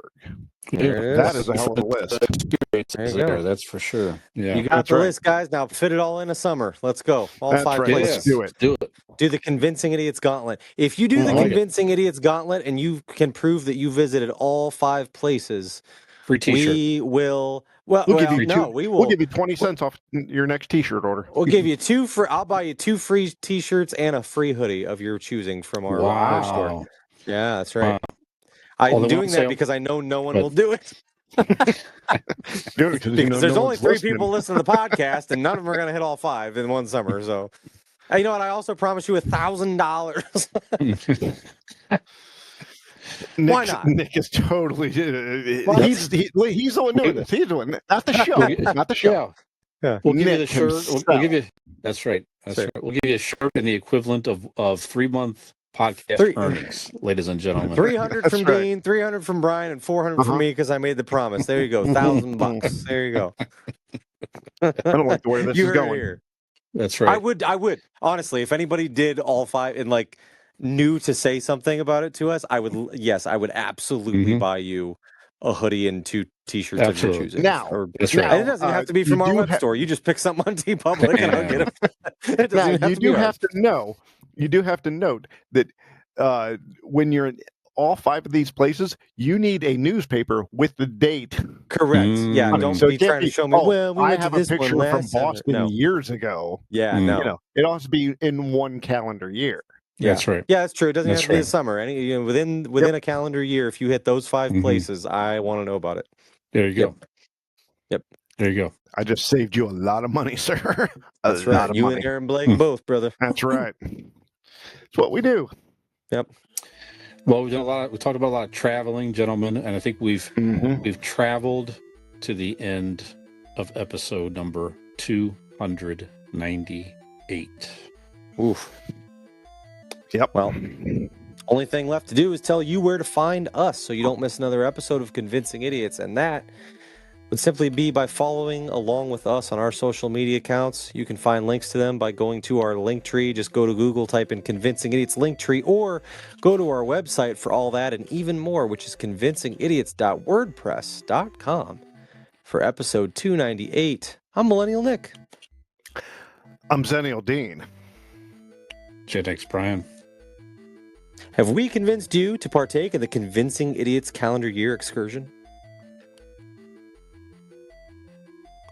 There it That is. is a hell of a list. There you go. That's for sure. Yeah. You got That's the right. list, guys. Now fit it all in a summer. Let's go. All That's 5 right. places. Let's do it. Do it. Do the Convincing Idiots Gauntlet. If you do the I like it. Convincing Idiots Gauntlet and you can prove that you visited all 5 places, Free T-shirt. we will. Well, We'll give you we will. We'll give you 20 cents off your next T-shirt order. We'll give you 2 free. I'll buy you 2 free T-shirts and a free hoodie of your choosing from our merch store. Wow. Yeah, that's right. Wow. I'm All the doing ones that sale- because I know no one but- will do it. Dude, Because there's only 3 people listening to the podcast, and none of them are going to hit all 5 in one summer. So, hey, you know what? I also promise you $1,000. Why not? Nick is totally. Well, He's the one doing this. He's doing it. Not the show. Not the show. Yeah. We'll give you the Nick shirt. We'll give himself. you. That's right. That's Sure. right. We'll give you a shirt and the equivalent of 3-month podcast 3 earnings, ladies and gentlemen. 300 That's from right. Dean, 300 from Brian, and 400 from me because I made the promise. There you go, $1,000. There you go. I don't like the way this You is heard it going. here. That's right. I would honestly, if anybody did all 5 and like knew to say something about it to us, I would absolutely buy you a hoodie and 2 T-shirts of your Absolutely. choosing. Now, That's And right. it doesn't have to be from you our do web ha- store. You just pick something on TeePublic and I'll get it. It doesn't Now, even have you to be do ours. have to know. You do have to note that when you're in all 5 of these places, you need a newspaper with the date. Correct. Yeah, Mm. don't So be it can't trying to be, show me. "Oh, Well, we I went to have a this one picture from last summer." Boston No. years ago. Yeah, Mm. no. It has to be in one calendar year. That's right. Yeah, that's true. It doesn't That's have to be right. the summer. Within a calendar year, if you hit those 5 Mhm. places, I want to know about it. There you go. Yep. There you go. I just saved you a lot of money, sir. That's a right. lot of You money. and Aaron Blake both, brother. That's right. It's what we do. Yep. Well, we talked about a lot of traveling, gentlemen, and I think we've traveled to the end of episode number 298. Oof. Yep. Well, only thing left to do is tell you where to find us so you don't miss another episode of Convincing Idiots, and that would simply be by following along with us on our social media accounts. You can find links to them by going to our link tree. Just go to Google, type in Convincing Idiots link tree, or go to our website for all that and even more, which is convincingidiots.wordpress.com. For episode 298, I'm Millennial Nick. I'm Zennial Dean. Gen X Brian. Have we convinced you to partake in the Convincing Idiots calendar year excursion?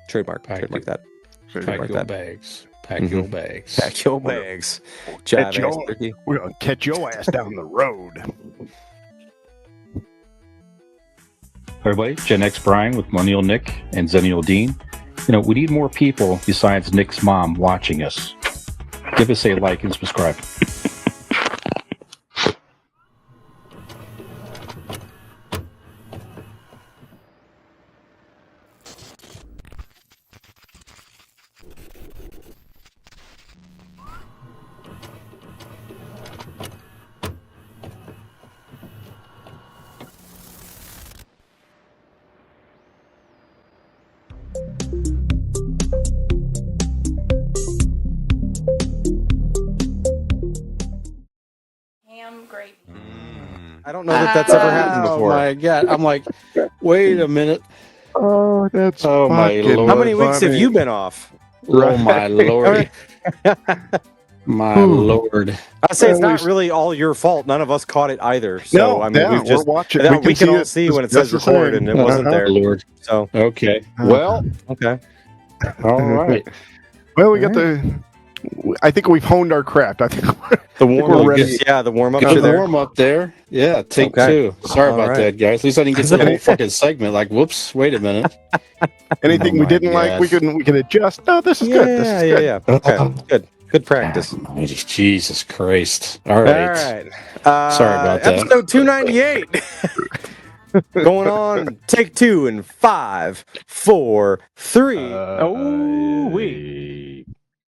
Trademark that. Pack your bags. Pack your bags. Pack your bags. Jive ass turkey. We're going to catch your ass down the road. Everybody, Gen X Brian with Millennial Nick and Zennial Dean. We need more people besides Nick's mom watching us. Give us a like and subscribe. Ham gravy. I don't know that that's ever happened Oh before. my God. I'm like, Wait a minute. Oh, that's Oh, my fucking Lord. How many weeks have funny. you been off? Oh, my Lord. My Ooh. Lord. I say it's Well, not really all your fault. None of us caught it either. So No, I mean, yeah, we've just we're watching. we can see all it. see It's when it just says the record, same. and it wasn't Oh, there. Lord. So Okay. Well, okay. all right. Well, we got All the. I think we've honed our craft. I think The we're warm up, ready. yeah, the warm ups Good are there. warm up there. Yeah, take Okay. two. Sorry All about right. that, guys. At least I didn't get to the whole fucking segment. Like, whoops, wait a minute. Anything Oh, we my didn't like, we God. can adjust. No, this is good. This is good. Yeah. Okay, good practice. Almighty Jesus Christ. All All right. right. Sorry about that. Episode 298. Going on. Take two in 5, 4, 3. Oh, wait.